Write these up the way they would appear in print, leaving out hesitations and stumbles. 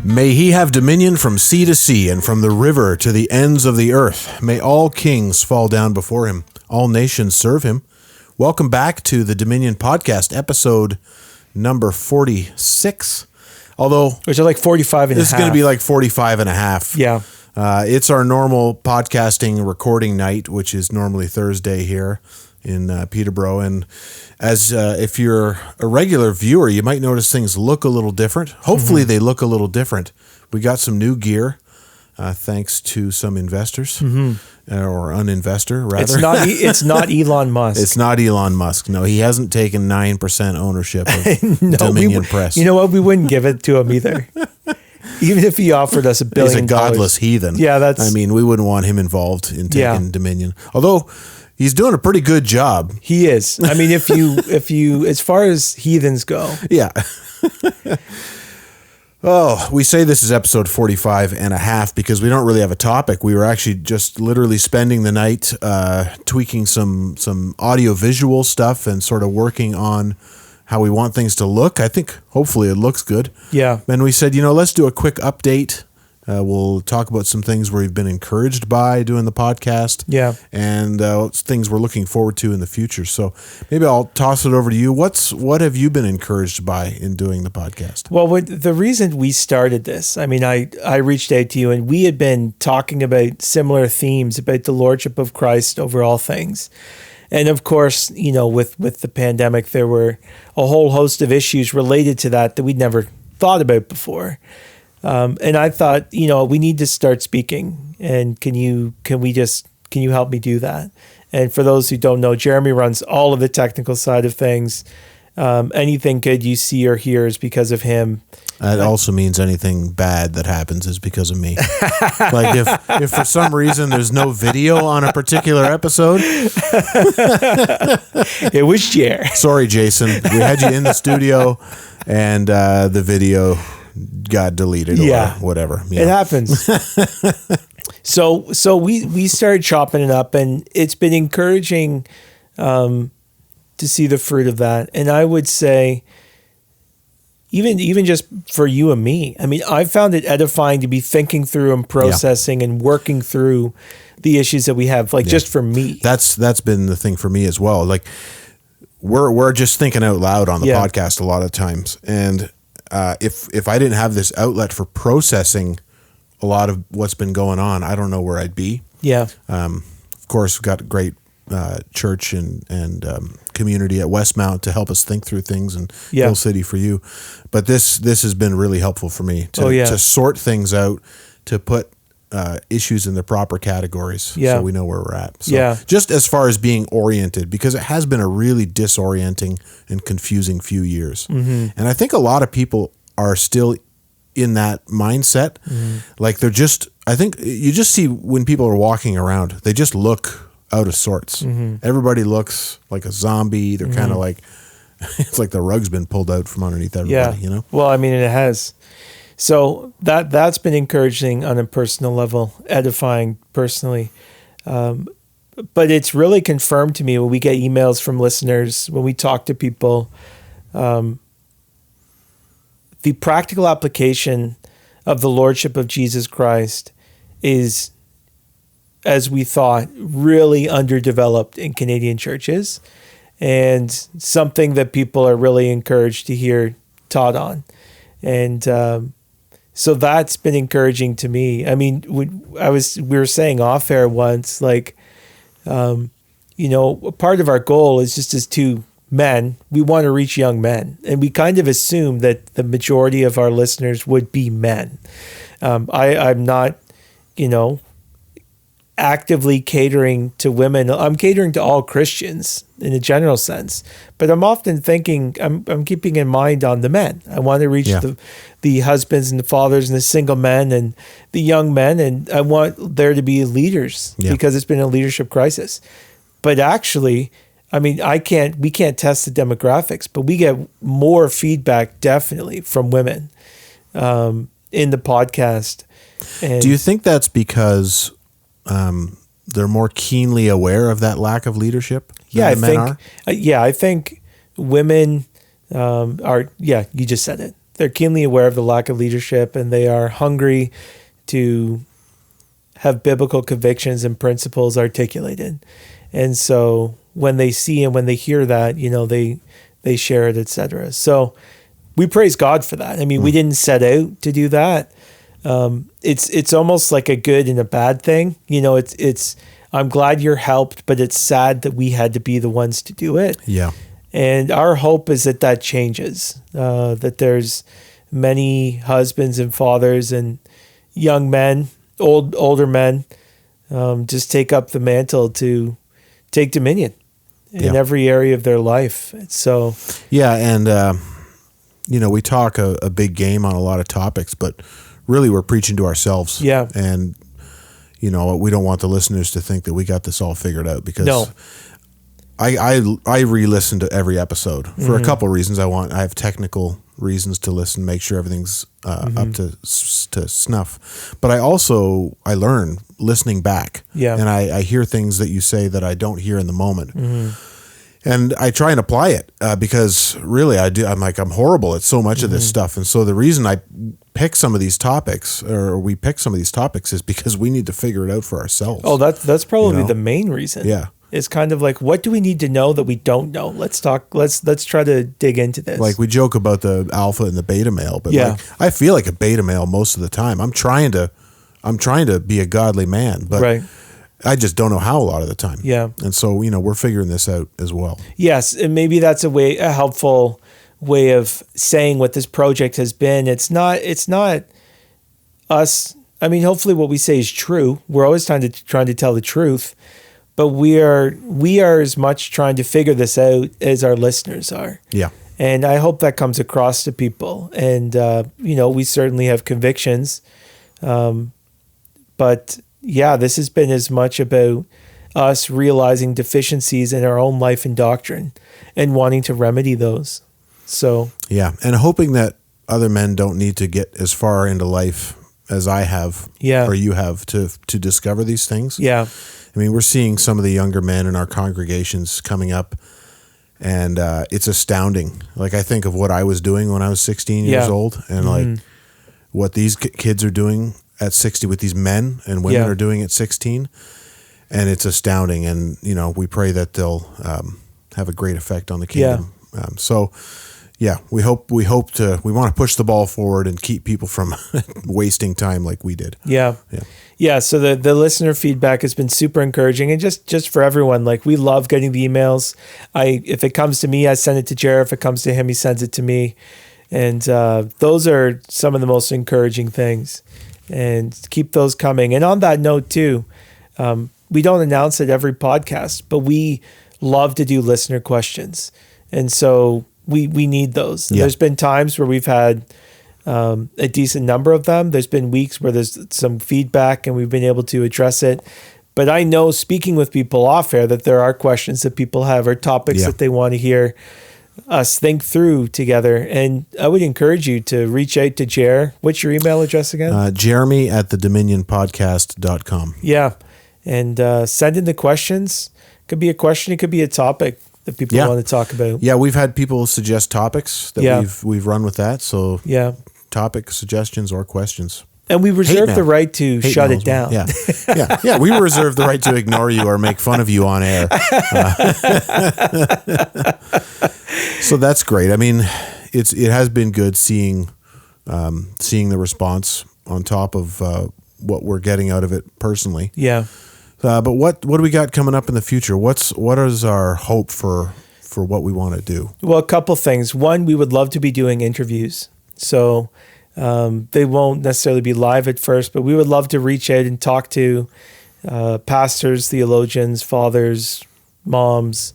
May he have dominion from sea to sea and from the river to the ends of the earth. May all kings fall down before him, all nations serve him. Welcome back to the Dominion Podcast, episode number 46. Although, which are like 45 and a half. It's going to be like 45 and a half. Yeah. It's our normal podcasting recording night, which is normally Thursday here in Peterborough. And as if you're a regular viewer, you might notice things look a little different. Hopefully they look a little different. We got some new gear, thanks to some investors, or an investor, rather. It's not Elon Musk. It's not Elon Musk. No, he hasn't taken 9% ownership of Dominion Press. You know what? We wouldn't give it to him either. Even if he offered us $1 billion. He's a godless heathen. Yeah, we wouldn't want him involved in taking Dominion. Although he's doing a pretty good job. He is. I mean, if you, as far as heathens go. Yeah. Oh, we say this is episode 45 and a half because we don't really have a topic. We were actually just literally spending the night tweaking some audio visual stuff and sort of working on how we want things to look. I think hopefully it looks good. Yeah. And we said, let's do a quick update. We'll talk about some things we've been encouraged by doing the podcast. Yeah. And things we're looking forward to in the future. So maybe I'll toss it over to you. What have you been encouraged by in doing the podcast? Well, the reason we started this, I mean, I reached out to you and we had been talking about similar themes about the Lordship of Christ over all things. And of course, with the pandemic, there were a whole host of issues related to that we'd never thought about before. And I thought, we need to start speaking. And can you help me do that? And for those who don't know, Jeremy runs all of the technical side of things. Anything good you see or hear is because of him. That also means anything bad that happens is because of me. Like if for some reason there's no video on a particular episode. It was Jer. Sorry, Jason. We had you in the studio and the video got deleted or whatever. It happens. So we started chopping it up and it's been encouraging to see the fruit of that. And I would say even just for you and me, I mean, I found it edifying to be thinking through and processing and working through the issues that we have, just for me. That's been the thing for me as well. Like we're just thinking out loud on the podcast a lot of times. And if I didn't have this outlet for processing a lot of what's been going on, I don't know where I'd be. Yeah. Of course, we've got a great church and community at Westmount to help us think through things, and Hill City for you. But this has been really helpful for me to sort things out, to put issues in the proper categories so we know where we're at. So just as far as being oriented, because it has been a really disorienting and confusing few years. Mm-hmm. And I think a lot of people are still in that mindset. Mm-hmm. Like I think you just see when people are walking around, they just look out of sorts. Mm-hmm. Everybody looks like a zombie. They're kind of like, it's like the rug's been pulled out from underneath everybody, Well, I mean, it has. So that's been encouraging on a personal level, edifying personally. But it's really confirmed to me when we get emails from listeners, when we talk to people, the practical application of the Lordship of Jesus Christ is, as we thought, really underdeveloped in Canadian churches, and something that people are really encouraged to hear taught on. And so that's been encouraging to me. I mean, we were saying off air once, part of our goal is just as two men, we want to reach young men. And we kind of assume that the majority of our listeners would be men. I'm not, actively catering to women. I'm catering to all Christians in a general sense, but I'm often thinking, I'm keeping in mind on the men. I want to reach the husbands and the fathers and the single men and the young men, and I want there to be leaders because it's been a leadership crisis. But actually, I mean, we can't test the demographics, but we get more feedback definitely from women in the podcast. And do you think that's because they're more keenly aware of that lack of leadership than men are? I think women are, you just said it. they're keenly aware of the lack of leadership, and they are hungry to have biblical convictions and principles articulated. And so when they see and when they hear that, they share it, etc. So we praise God for that. I mean, we didn't set out to do that. It's almost like a good and a bad thing. It's I'm glad you're helped, but it's sad that we had to be the ones to do it. Yeah. And our hope is that changes, that there's many husbands and fathers and young men, older men, just take up the mantle to take dominion in every area of their life. So, yeah. And, we talk a big game on a lot of topics, but really we're preaching to ourselves. Yeah. And, we don't want the listeners to think that we got this all figured out, because no. I re-listen to every episode for a couple reasons. I have technical reasons to listen, make sure everything's up to snuff. But I learn listening back. Yeah. And I hear things that you say that I don't hear in the moment. And I try and apply it because really I'm horrible at so much of this stuff. And so the reason I pick some of these topics, or we pick some of these topics, is because we need to figure it out for ourselves. Oh, that's probably the main reason. Yeah. It's kind of like, what do we need to know that we don't know? Let's try to dig into this. Like we joke about the alpha and the beta male, but I feel like a beta male most of the time. I'm trying to be a godly man, but right. I just don't know how a lot of the time. Yeah. And so, we're figuring this out as well. Yes. And maybe that's a helpful way of saying what this project has been. It's not us. I mean, hopefully what we say is true. We're always trying to tell the truth, but we are as much trying to figure this out as our listeners are. Yeah. And I hope that comes across to people. And, we certainly have convictions. But yeah, this has been as much about us realizing deficiencies in our own life and doctrine and wanting to remedy those. So, yeah. And hoping that other men don't need to get as far into life as I have or you have to discover these things. Yeah. I mean, we're seeing some of the younger men in our congregations coming up, and it's astounding. Like, I think of what I was doing when I was 16 years old, and like what these kids are doing at 60 with these men and women are doing at 16. And it's astounding. And, we pray that they'll have a great effect on the kingdom. We want to push the ball forward and keep people from wasting time like we did. Yeah. So the listener feedback has been super encouraging, and just for everyone, like, we love getting the emails. If it comes to me, I send it to Jared. If it comes to him, he sends it to me. And those are some of the most encouraging things, and keep those coming. And on that note too, we don't announce it every podcast, but we love to do listener questions. And so we need those. Yeah. There's been times where we've had a decent number of them. There's been weeks where there's some feedback and we've been able to address it. But I know, speaking with people off air, that there are questions that people have or topics that they want to hear us think through together. And I would encourage you to reach out to Jer. What's your email address again? Jeremy@thedominionpodcast.com. Yeah. And send in the questions. It could be a question. It could be a topic that people want to talk about. Yeah, we've had people suggest topics that we've run with that. So topic suggestions or questions. And we reserve the right to shut it down. Yeah. We reserve the right to ignore you or make fun of you on air. So that's great. I mean, it has been good seeing the response on top of what we're getting out of it personally. Yeah. But what do we got coming up in the future? What is our hope for what we want to do? Well, a couple things. One, we would love to be doing interviews. So they won't necessarily be live at first, but we would love to reach out and talk to pastors, theologians, fathers, moms,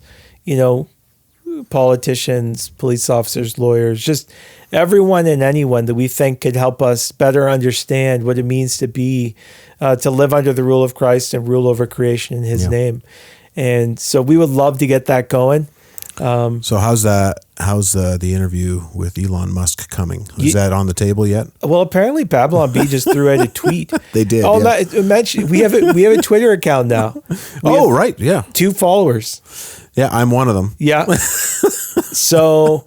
politicians, police officers, lawyers, just everyone and anyone that we think could help us better understand what it means to be, to live under the rule of Christ and rule over creation in His name. And so we would love to get that going. So how's the interview with Elon Musk coming? Is that on the table yet? Well, apparently Babylon Bee just threw out a tweet. They did. Oh, imagine we have a Twitter account now. Right. Yeah. 2 followers. Yeah, I'm one of them. Yeah. So,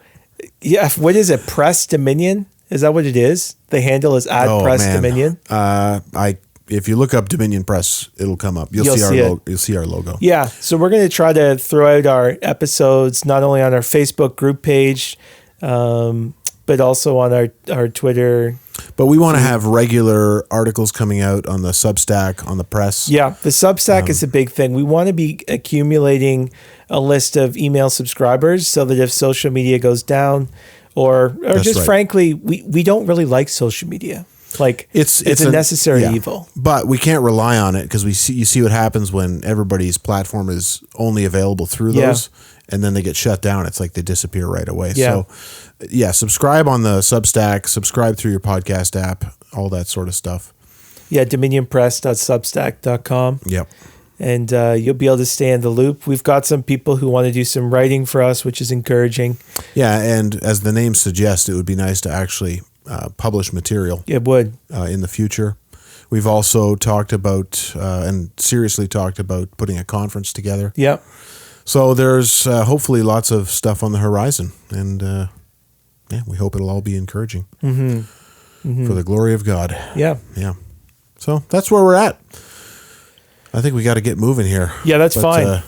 what is it? Press Dominion? Is that what it is? The handle is @PressDominion. If you look up Dominion Press, it'll come up. You'll see our logo. Yeah. So we're going to try to throw out our episodes not only on our Facebook group page, but also on our Twitter. But we want to have regular articles coming out on the Substack, on the press. Yeah, the Substack is a big thing. We want to be accumulating a list of email subscribers so that if social media goes down or just frankly, we don't really like social media. Like it's a necessary evil. But we can't rely on it because you see what happens when everybody's platform is only available through those and then they get shut down. It's like they disappear right away. Yeah. So subscribe on the Substack, subscribe through your podcast app, all that sort of stuff. Yeah, dominionpress.substack.com. Yep. And you'll be able to stay in the loop. We've got some people who want to do some writing for us, which is encouraging. Yeah, and as the name suggests, it would be nice to actually publish material. It would. In the future. We've also talked about and seriously talked about putting a conference together. Yep. So there's hopefully lots of stuff on the horizon, and we hope it'll all be encouraging for the glory of God. Yeah. Yeah. So that's where we're at. I think we got to get moving here. Yeah, that's fine.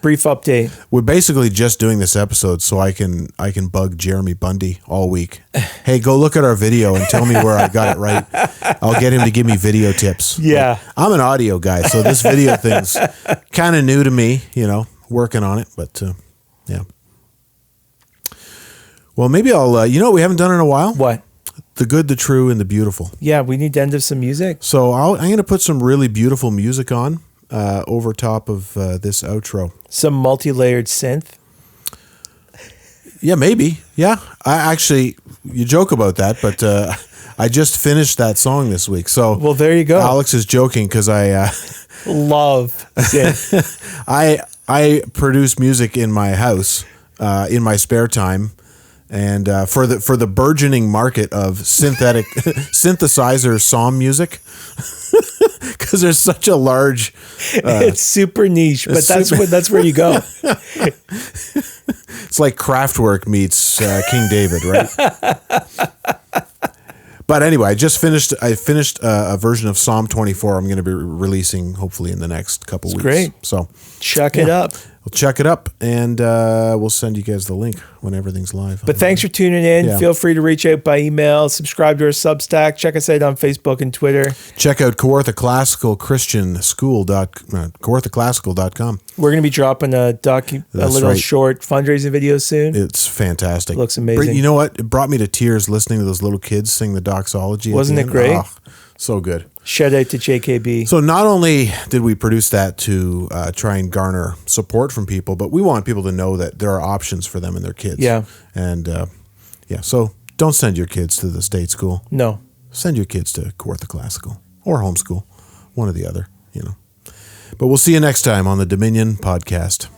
Brief update. We're basically just doing this episode so I can bug Jeremy Bundy all week. Hey, go look at our video and tell me where I got it right. I'll get him to give me video tips. Yeah. I'm an audio guy, so this video thing's kind of new to me, working on it, but yeah. Well, maybe I'll, what we haven't done in a while? What? The good, the true, and the beautiful. Yeah, we need to end with some music. So I'm going to put some really beautiful music on over top of this outro. Some multi-layered synth. Yeah, maybe. Yeah. You joke about that, but I just finished that song this week. So well, there you go. Alex is joking because I love synth. I produce music in my house in my spare time. And for the burgeoning market of synthetic synthesizer psalm music, because there's such a large, it's super niche, but that's where you go. It's like Kraftwerk meets King David, right? But anyway, I finished a version of Psalm 24. I'm going to be releasing hopefully in the next couple weeks. Great. So check it up. We'll check it up, and we'll send you guys the link when everything's live. But thanks for tuning in. Yeah. Feel free to reach out by email, subscribe to our Substack, check us out on Facebook and Twitter. Check out Kawartha Classical Christian School. KawarthaClassical.com. We're going to be dropping a little short fundraising video soon. It's fantastic. It looks amazing. You know what? It brought me to tears listening to those little kids sing the doxology. Wasn't it great? Oh, so good. Shout out to JKB. So not only did we produce that to try and garner support from people, but we want people to know that there are options for them and their kids. Yeah. And so don't send your kids to the state school. No. Send your kids to Kawartha Classical or homeschool, one or the other, But we'll see you next time on the Dominion Podcast.